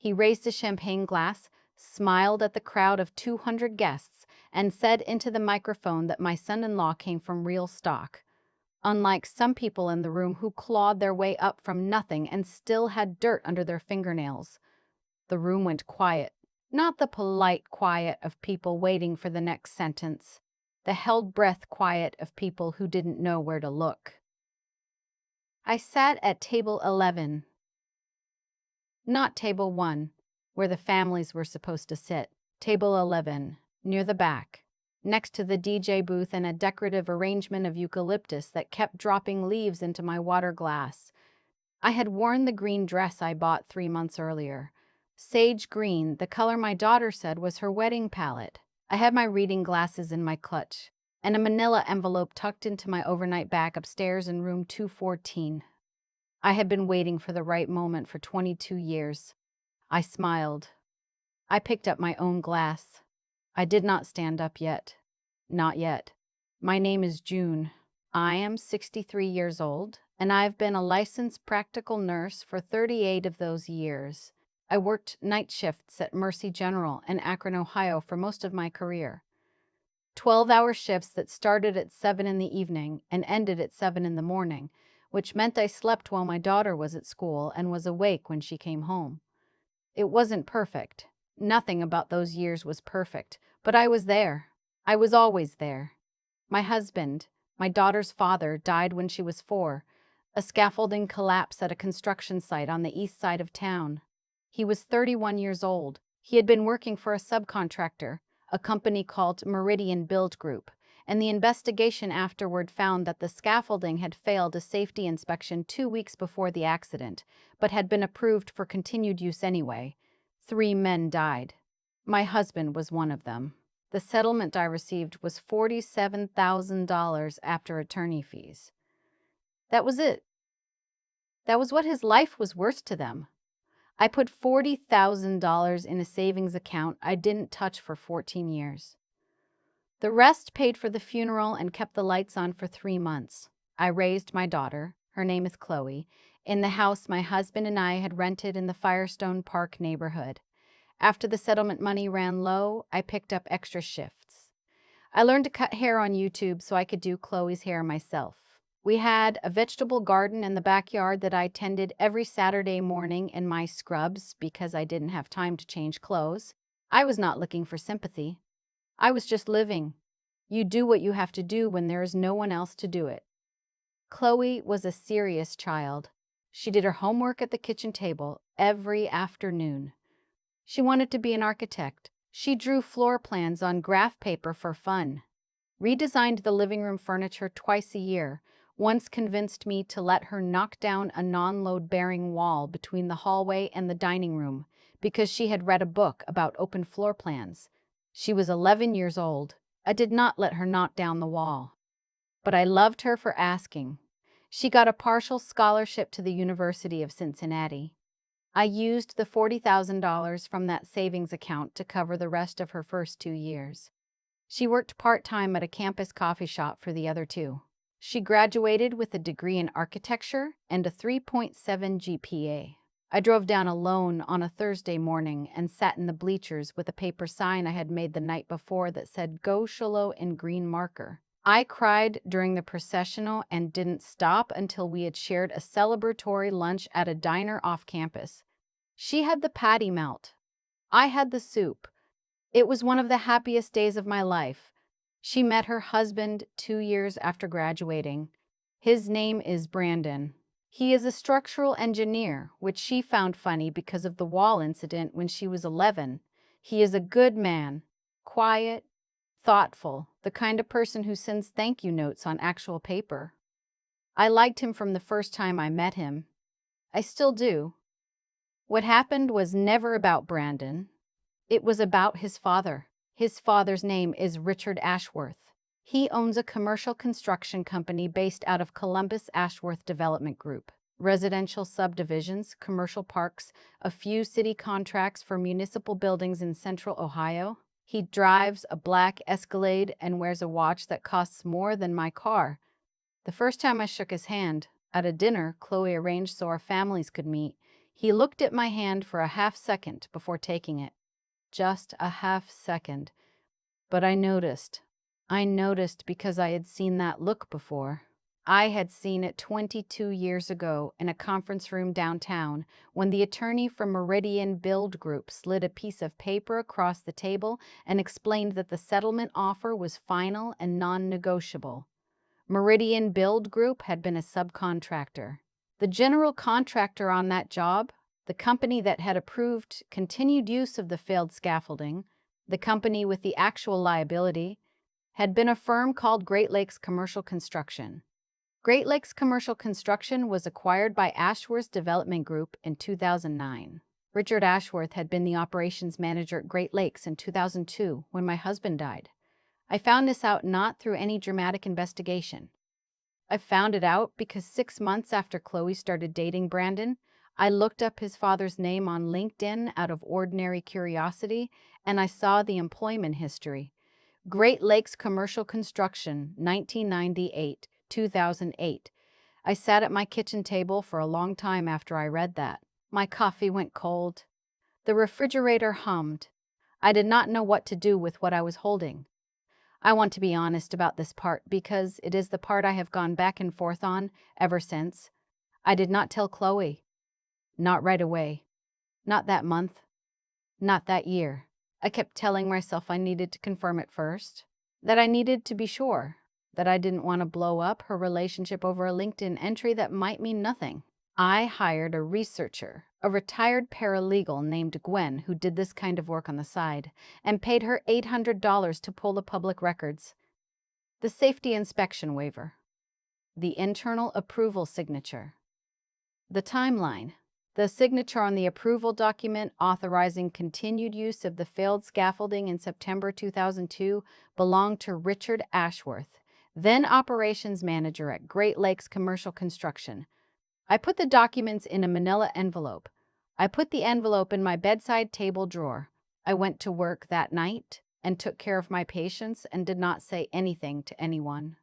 He raised a champagne glass, smiled at the crowd of 200 guests, and said into the microphone that my son-in-law came from real stock. Unlike some people in the room who clawed their way up from nothing and still had dirt under their fingernails. The room went quiet, not the polite quiet of people waiting for the next sentence, the held breath quiet of people who didn't know where to look. I sat at table 11, not table 1, where the families were supposed to sit. Table 11, near the back, next to the DJ booth and a decorative arrangement of eucalyptus that kept dropping leaves into my water glass. I had worn the green dress I bought 3 months earlier. Sage green, the color my daughter said was her wedding palette. I had my reading glasses in my clutch, and a manila envelope tucked into my overnight bag upstairs in room 214. I had been waiting for the right moment for 22 years. I smiled. I picked up my own glass. I did not stand up yet. Not yet. My name is June. I am 63 years old, and I've been a licensed practical nurse for 38 of those years. I worked night shifts at Mercy General in Akron, Ohio for most of my career. 12-hour shifts that started at 7 in the evening and ended at 7 in the morning, which meant I slept while my daughter was at school and was awake when she came home. It wasn't perfect. Nothing about those years was perfect, but I was there. I was always there. My husband, my daughter's father, died when she was 4. A scaffolding collapse at a construction site on the east side of town. He was 31 years old. He had been working for a subcontractor, a company called Meridian Build Group, and the investigation afterward found that the scaffolding had failed a safety inspection 2 weeks before the accident, but had been approved for continued use anyway. 3 men died. My husband was one of them. The settlement I received was $47,000 after attorney fees. That was it. That was what his life was worth to them. I put $40,000 in a savings account I didn't touch for 14 years. The rest paid for the funeral and kept the lights on for 3 months. I raised my daughter, her name is Chloe, in the house my husband and I had rented in the Firestone Park neighborhood. After the settlement money ran low, I picked up extra shifts. I learned to cut hair on YouTube so I could do Chloe's hair myself. We had a vegetable garden in the backyard that I tended every Saturday morning in my scrubs because I didn't have time to change clothes. I was not looking for sympathy. I was just living. You do what you have to do when there is no one else to do it. Chloe was a serious child. She did her homework at the kitchen table every afternoon. She wanted to be an architect. She drew floor plans on graph paper for fun. Redesigned the living room furniture twice a year. Once convinced me to let her knock down a non-load-bearing wall between the hallway and the dining room because she had read a book about open floor plans. She was 11 years old. I did not let her knock down the wall. But I loved her for asking. She got a partial scholarship to the University of Cincinnati. I used the $40,000 from that savings account to cover the rest of her first 2 years. She worked part-time at a campus coffee shop for the other 2. She graduated with a degree in architecture and a 3.7 GPA. I drove down alone on a Thursday morning and sat in the bleachers with a paper sign I had made the night before that said "Go Sholo" in green marker. I cried during the processional and didn't stop until we had shared a celebratory lunch at a diner off campus. She had the patty melt. I had the soup. It was one of the happiest days of my life. She met her husband 2 years after graduating. His name is Brandon. He is a structural engineer, which she found funny because of the wall incident when she was 11. He is a good man, quiet, thoughtful, the kind of person who sends thank you notes on actual paper. I liked him from the first time I met him. I still do. What happened was never about Brandon. It was about his father. His father's name is Richard Ashworth. He owns a commercial construction company based out of Columbus Ashworth Development Group. Residential subdivisions, commercial parks, a few city contracts for municipal buildings in central Ohio. He drives a black Escalade and wears a watch that costs more than my car. The first time I shook his hand, at a dinner Chloe arranged so our families could meet, He looked at my hand for a half second before taking it. Just a half second. But I noticed. I noticed because I had seen that look before. I had seen it 22 years ago in a conference room downtown when the attorney from Meridian Build Group slid a piece of paper across the table and explained that the settlement offer was final and non-negotiable. Meridian Build Group had been a subcontractor. The general contractor on that job, the company that had approved continued use of the failed scaffolding, the company with the actual liability, had been a firm called Great Lakes Commercial Construction. Great Lakes Commercial Construction was acquired by Ashworth Development Group in 2009. Richard Ashworth had been the operations manager at Great Lakes in 2002 when my husband died. I found this out not through any dramatic investigation. I found it out because 6 months after Chloe started dating Brandon, I looked up his father's name on LinkedIn out of ordinary curiosity, and I saw the employment history. Great Lakes Commercial Construction, 1998-2008. I sat at my kitchen table for a long time after I read that. My coffee went cold. The refrigerator hummed. I did not know what to do with what I was holding. I want to be honest about this part because it is the part I have gone back and forth on ever since. I did not tell Chloe. Not right away. Not that month. Not that year. I kept telling myself I needed to confirm it first. That I needed to be sure. That I didn't want to blow up her relationship over a LinkedIn entry that might mean nothing. I hired a researcher, a retired paralegal named Gwen who did this kind of work on the side, and paid her $800 to pull the public records. The safety inspection waiver. The internal approval signature. The timeline. The signature on the approval document authorizing continued use of the failed scaffolding in September 2002 belonged to Richard Ashworth, then operations manager at Great Lakes Commercial Construction. I put the documents in a manila envelope. I put the envelope in my bedside table drawer. I went to work that night and took care of my patients and did not say anything to anyone.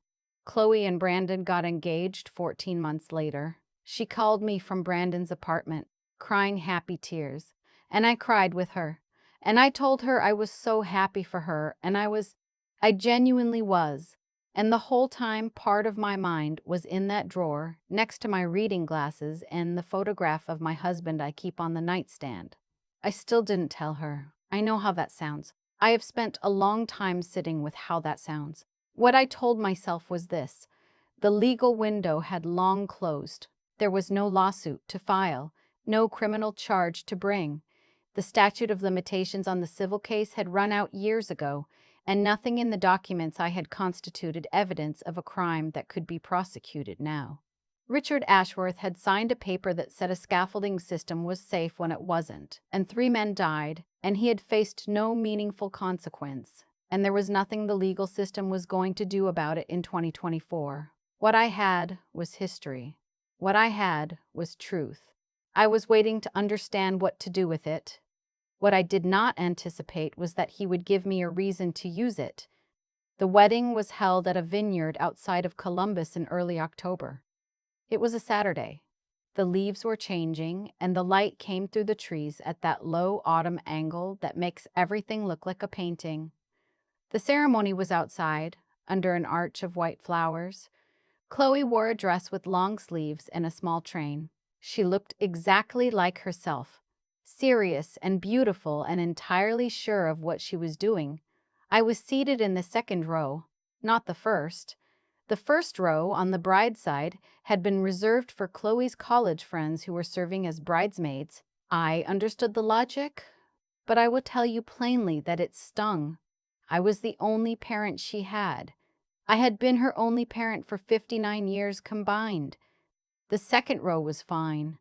Chloe and Brandon got engaged 14 months later. She called me from Brandon's apartment, crying happy tears, and I cried with her. And I told her I was so happy for her, and I genuinely was. And the whole time, part of my mind was in that drawer, next to my reading glasses and the photograph of my husband I keep on the nightstand. I still didn't tell her. I know how that sounds. I have spent a long time sitting with how that sounds. What I told myself was this: the legal window had long closed. There was no lawsuit to file, no criminal charge to bring. The statute of limitations on the civil case had run out years ago, and nothing in the documents I had constituted evidence of a crime that could be prosecuted now. Richard Ashworth had signed a paper that said a scaffolding system was safe when it wasn't, and 3 men died, and he had faced no meaningful consequence, and there was nothing the legal system was going to do about it in 2024. What I had was history. What I had was truth. I was waiting to understand what to do with it. What I did not anticipate was that he would give me a reason to use it. The wedding was held at a vineyard outside of Columbus in early October. It was a Saturday. The leaves were changing, and the light came through the trees at that low autumn angle that makes everything look like a painting. The ceremony was outside, under an arch of white flowers. Chloe wore a dress with long sleeves and a small train. She looked exactly like herself, serious and beautiful and entirely sure of what she was doing. I was seated in the second row, not the first. The first row, on the bride's side, had been reserved for Chloe's college friends who were serving as bridesmaids. I understood the logic, but I will tell you plainly that it stung. I was the only parent she had. I had been her only parent for 59 years combined. The second row was fine.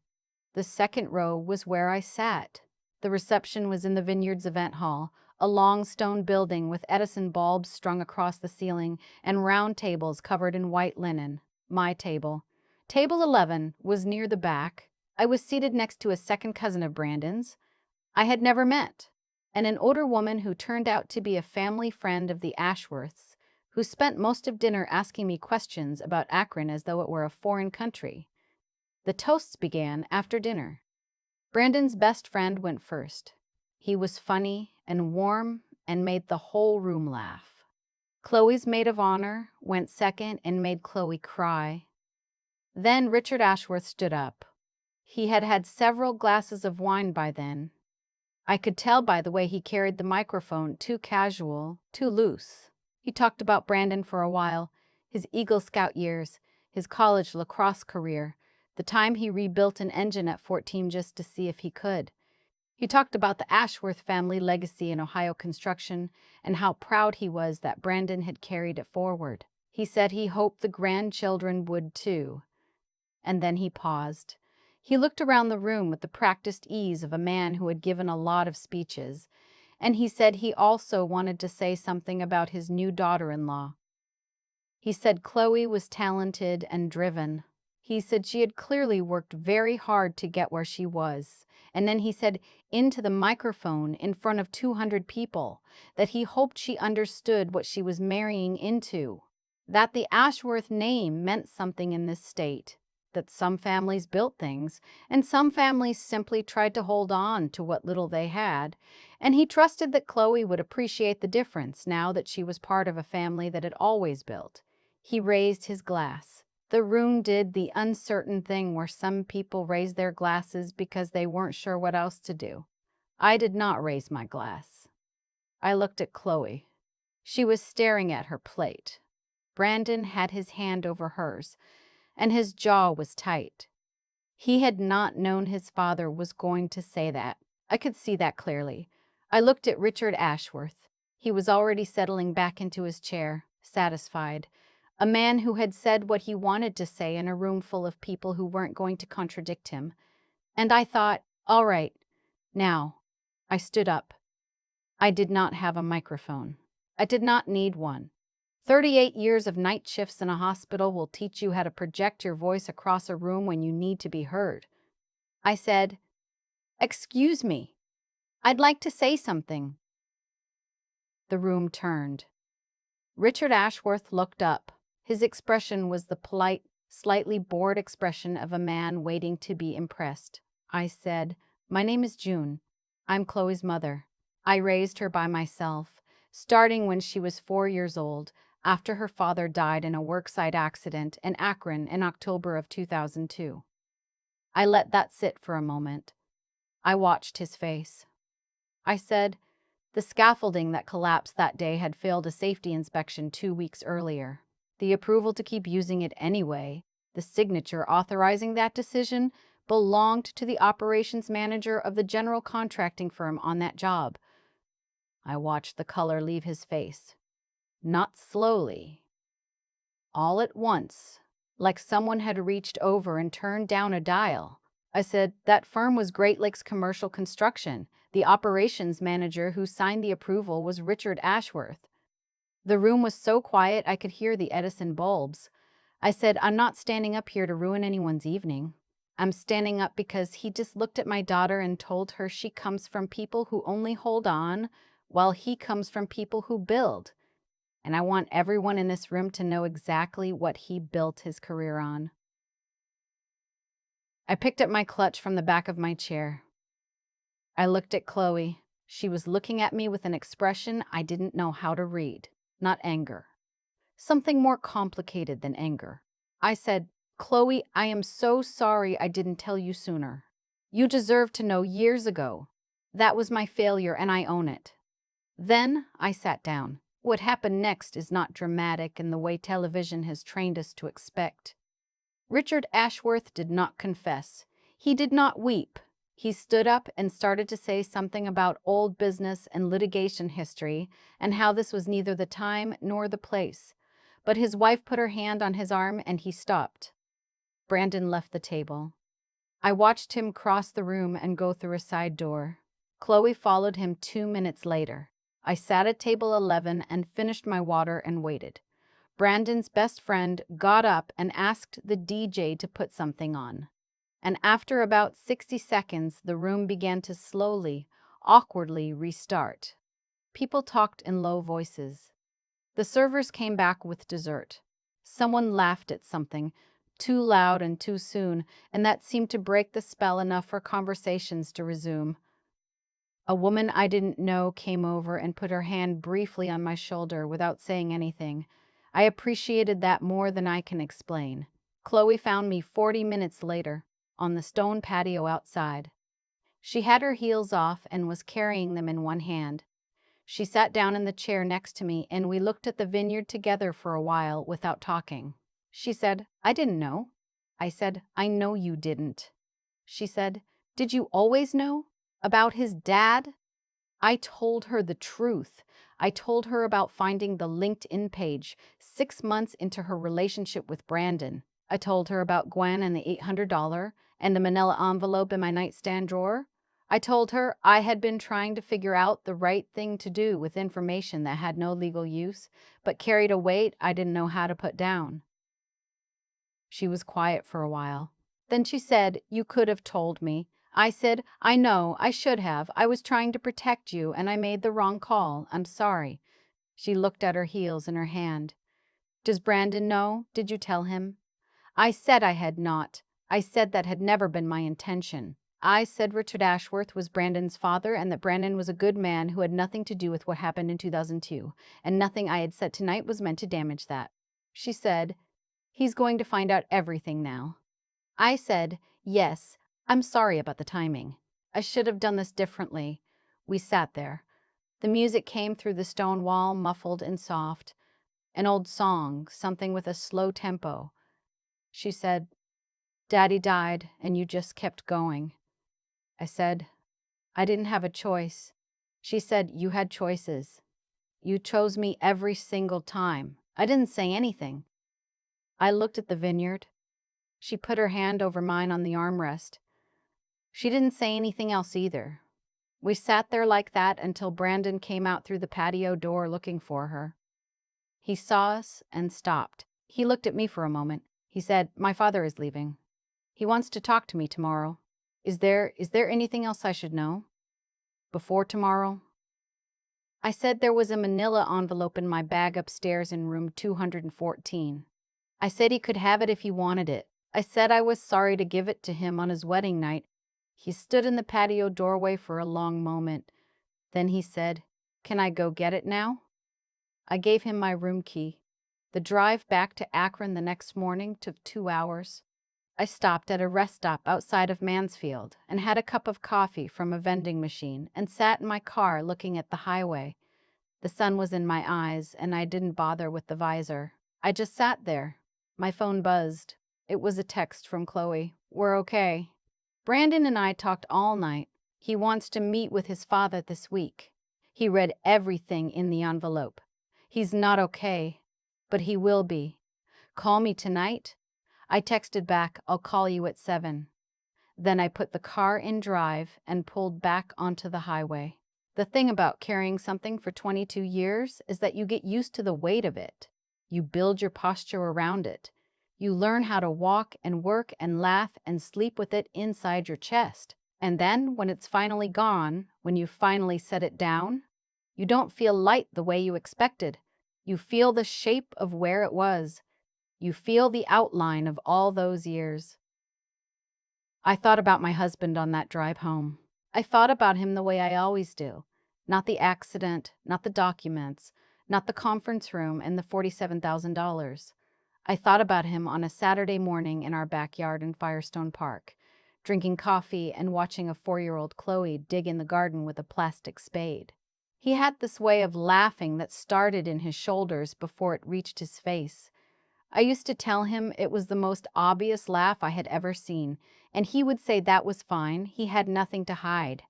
The second row was where I sat. The reception was in the Vineyards Event Hall, a long stone building with Edison bulbs strung across the ceiling and round tables covered in white linen. My table. Table 11 was near the back. I was seated next to a second cousin of Brandon's I had never met, and an older woman who turned out to be a family friend of the Ashworths, who spent most of dinner asking me questions about Akron as though it were a foreign country. The toasts began after dinner. Brandon's best friend went first. He was funny and warm and made the whole room laugh. Chloe's maid of honor went second and made Chloe cry. Then Richard Ashworth stood up. He had had several glasses of wine by then. I could tell by the way he carried the microphone, too casual, too loose. He talked about Brandon for a while, his Eagle Scout years, his college lacrosse career, the time he rebuilt an engine at 14 just to see if he could. He talked about the Ashworth family legacy in Ohio construction and how proud he was that Brandon had carried it forward. He said he hoped the grandchildren would too. And then he paused. He looked around the room with the practiced ease of a man who had given a lot of speeches, and he said he also wanted to say something about his new daughter-in-law. He said Chloe was talented and driven. He said she had clearly worked very hard to get where she was. And then he said into the microphone in front of 200 people that he hoped she understood what she was marrying into, that the Ashworth name meant something in this state, that some families built things and some families simply tried to hold on to what little they had, and he trusted that Chloe would appreciate the difference now that she was part of a family that had always built. He raised his glass. The room did the uncertain thing where some people raise their glasses because they weren't sure what else to do. I did not raise my glass. I looked at Chloe. She was staring at her plate. Brandon had his hand over hers, and his jaw was tight. He had not known his father was going to say that. I could see that clearly. I looked at Richard Ashworth. He was already settling back into his chair, satisfied. A man who had said what he wanted to say in a room full of people who weren't going to contradict him. And I thought, all right, now. I stood up. I did not have a microphone. I did not need one. 38 years of night shifts in a hospital will teach you how to project your voice across a room when you need to be heard. I said, "Excuse me. I'd like to say something." The room turned. Richard Ashworth looked up. His expression was the polite, slightly bored expression of a man waiting to be impressed. I said, "My name is June. I'm Chloe's mother. I raised her by myself, starting when she was 4 years old, after her father died in a worksite accident in Akron in October of 2002. I let that sit for a moment. I watched his face. I said, the scaffolding that collapsed that day had failed a safety inspection 2 weeks earlier. The approval to keep using it anyway, the signature authorizing that decision, belonged to the operations manager of the general contracting firm on that job. I watched the color leave his face. Not slowly. All at once, like someone had reached over and turned down a dial. I said, that firm was Great Lakes Commercial Construction. The operations manager who signed the approval was Richard Ashworth. The room was so quiet I could hear the Edison bulbs. I said, I'm not standing up here to ruin anyone's evening. I'm standing up because he just looked at my daughter and told her she comes from people who only hold on, while he comes from people who build. And I want everyone in this room to know exactly what he built his career on." I picked up my clutch from the back of my chair. I looked at Chloe. She was looking at me with an expression I didn't know how to read. Not anger. Something more complicated than anger. I said, "Chloe, I am so sorry I didn't tell you sooner. You deserved to know years ago. That was my failure and I own it." Then I sat down. What happened next is not dramatic in the way television has trained us to expect. Richard Ashworth did not confess. He did not weep. He stood up and started to say something about old business and litigation history and how this was neither the time nor the place. But his wife put her hand on his arm and he stopped. Brandon left the table. I watched him cross the room and go through a side door. Chloe followed him 2 minutes later. I sat at table 11 and finished my water and waited. Brandon's best friend got up and asked the DJ to put something on. And after about 60 seconds, the room began to slowly, awkwardly restart. People talked in low voices. The servers came back with dessert. Someone laughed at something, too loud and too soon, and that seemed to break the spell enough for conversations to resume. A woman I didn't know came over and put her hand briefly on my shoulder without saying anything. I appreciated that more than I can explain. Chloe found me 40 minutes later, on the stone patio outside. She had her heels off and was carrying them in one hand. She sat down in the chair next to me and we looked at the vineyard together for a while without talking. She said, "I didn't know." I said, "I know you didn't." She said, "Did you always know? About his dad?" I told her the truth. I told her about finding the LinkedIn page 6 months into her relationship with Brandon. I told her about Gwen and the $800 and the manila envelope in my nightstand drawer. I told her I had been trying to figure out the right thing to do with information that had no legal use, but carried a weight I didn't know how to put down. She was quiet for a while. Then she said, "You could have told me." I said, "I know, I should have. I was trying to protect you and I made the wrong call. I'm sorry." She looked at her heels in her hand. "Does Brandon know? Did you tell him?" I said I had not. I said that had never been my intention. I said Richard Ashworth was Brandon's father and that Brandon was a good man who had nothing to do with what happened in 2002, and nothing I had said tonight was meant to damage that. She said, "He's going to find out everything now." I said, "Yes, I'm sorry about the timing. I should have done this differently." We sat there. The music came through the stone wall, muffled and soft. An old song, something with a slow tempo. She said, "Daddy died, and you just kept going." I said, "I didn't have a choice." She said, "You had choices. You chose me every single time." I didn't say anything. I looked at the vineyard. She put her hand over mine on the armrest. She didn't say anything else either. We sat there like that until Brandon came out through the patio door looking for her. He saw us and stopped. He looked at me for a moment. He said, "My father is leaving. He wants to talk to me tomorrow. Is there anything else I should know? Before tomorrow?" I said there was a manila envelope in my bag upstairs in room 214. I said he could have it if he wanted it. I said I was sorry to give it to him on his wedding night. He stood in the patio doorway for a long moment. Then he said, "Can I go get it now?" I gave him my room key. The drive back to Akron the next morning took 2 hours. I stopped at a rest stop outside of Mansfield and had a cup of coffee from a vending machine and sat in my car looking at the highway. The sun was in my eyes and I didn't bother with the visor. I just sat there. My phone buzzed. It was a text from Chloe. "We're okay." Brandon and I talked all night. He wants to meet with his father this week. He read everything in the envelope. He's not okay, but he will be. "Call me tonight?" I texted back, "I'll call you at 7. Then I put the car in drive and pulled back onto the highway. The thing about carrying something for 22 years is that you get used to the weight of it. You build your posture around it. You learn how to walk and work and laugh and sleep with it inside your chest. And then, when it's finally gone, when you finally set it down, you don't feel light the way you expected. You feel the shape of where it was. You feel the outline of all those years. I thought about my husband on that drive home. I thought about him the way I always do. Not the accident, not the documents, not the conference room and the $47,000. I thought about him on a Saturday morning in our backyard in Firestone Park, drinking coffee and watching a 4-year-old Chloe dig in the garden with a plastic spade. He had this way of laughing that started in his shoulders before it reached his face. I used to tell him it was the most obvious laugh I had ever seen, and he would say that was fine, he had nothing to hide.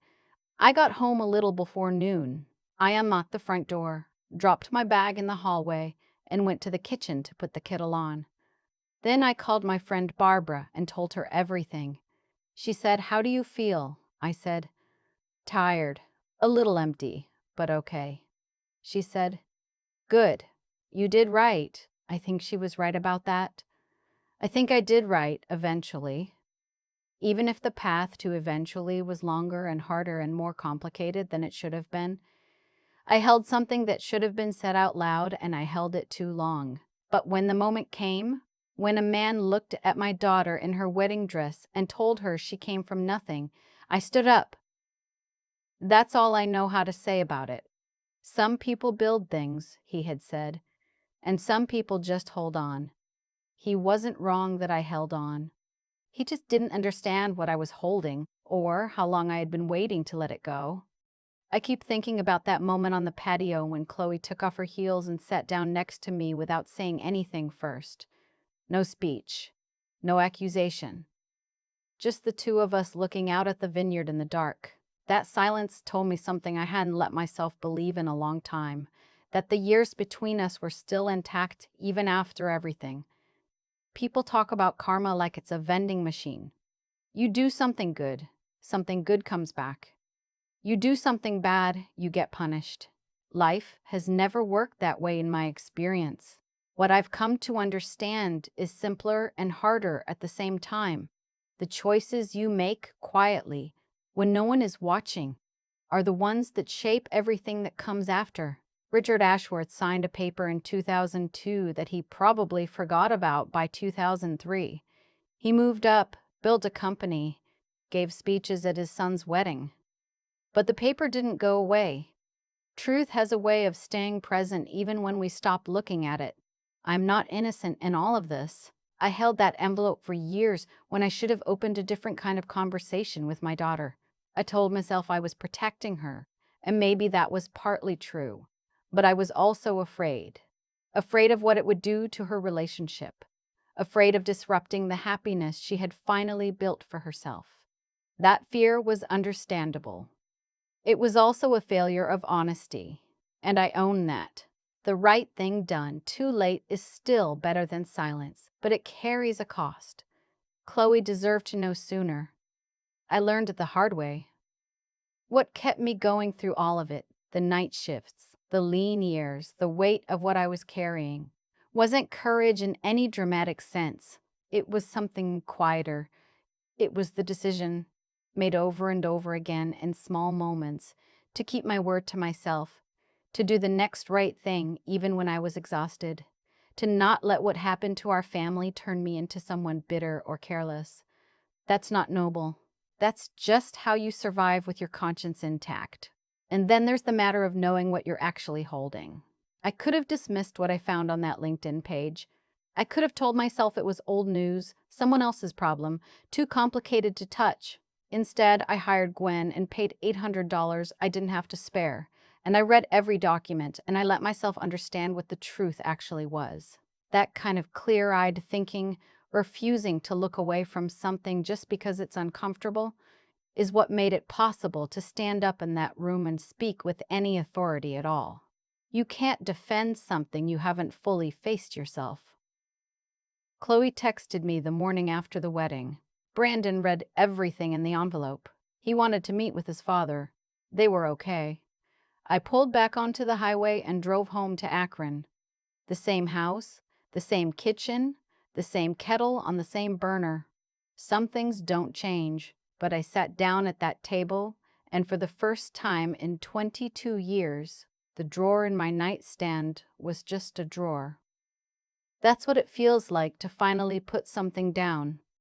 I got home a little before noon. I unlocked the front door, dropped my bag in the hallway, and went to the kitchen to put the kettle on. Then I called my friend Barbara and told her everything. She said, "How do you feel?" I said, "Tired, a little empty, but okay." She said, "Good. You did right." I think she was right about that. I think I did right, eventually. Even if the path to eventually was longer and harder and more complicated than it should have been. I held something that should have been said out loud, and I held it too long. But when the moment came, When a man looked at my daughter in her wedding dress and told her she came from nothing, I stood up. That's all I know how to say about it. Some people build things, he had said, and some people just hold on. He wasn't wrong that I held on. He just didn't understand what I was holding or how long I had been waiting to let it go. I keep thinking about that moment on the patio when Chloe took off her heels and sat down next to me without saying anything first. No speech, no accusation. Just the two of us looking out at the vineyard in the dark. That silence told me something I hadn't let myself believe in a long time, that the years between us were still intact even after everything. People talk about karma like it's a vending machine. You do something good comes back. You do something bad, you get punished. Life has never worked that way in my experience. What I've come to understand is simpler and harder at the same time. The choices you make quietly, when no one is watching, are the ones that shape everything that comes after. Richard Ashworth signed a paper in 2002 that he probably forgot about by 2003. He moved up, built a company, gave speeches at his son's wedding. But the paper didn't go away. Truth has a way of staying present even when we stop looking at it. I'm not innocent in all of this. I held that envelope for years when I should have opened a different kind of conversation with my daughter. I told myself I was protecting her, and maybe that was partly true. But I was also afraid. Afraid of what it would do to her relationship. Afraid of disrupting the happiness she had finally built for herself. That fear was understandable. It was also a failure of honesty, and I own that. The right thing done too late is still better than silence, but it carries a cost. Chloe deserved to know sooner. I learned it the hard way. What kept me going through all of it, the night shifts, the lean years, the weight of what I was carrying, wasn't courage in any dramatic sense. It was something quieter. It was the decision, made over and over again in small moments, to keep my word to myself, to do the next right thing even when I was exhausted, to not let what happened to our family turn me into someone bitter or careless. That's not noble. That's just how you survive with your conscience intact. And then there's the matter of knowing what you're actually holding. I could have dismissed what I found on that LinkedIn page. I could have told myself it was old news, someone else's problem, too complicated to touch. Instead, I hired Gwen and paid $800 I didn't have to spare. And I read every document, and I let myself understand what the truth actually was. That kind of clear-eyed thinking, refusing to look away from something just because it's uncomfortable, is what made it possible to stand up in that room and speak with any authority at all. You can't defend something you haven't fully faced yourself. Chloe texted me the morning after the wedding. Brandon read everything in the envelope. He wanted to meet with his father. They were okay. I pulled back onto the highway and drove home to Akron. The same house, the same kitchen, the same kettle on the same burner. Some things don't change, but I sat down at that table, and for the first time in 22 years, the drawer in my nightstand was just a drawer. That's what it feels like to finally put something down.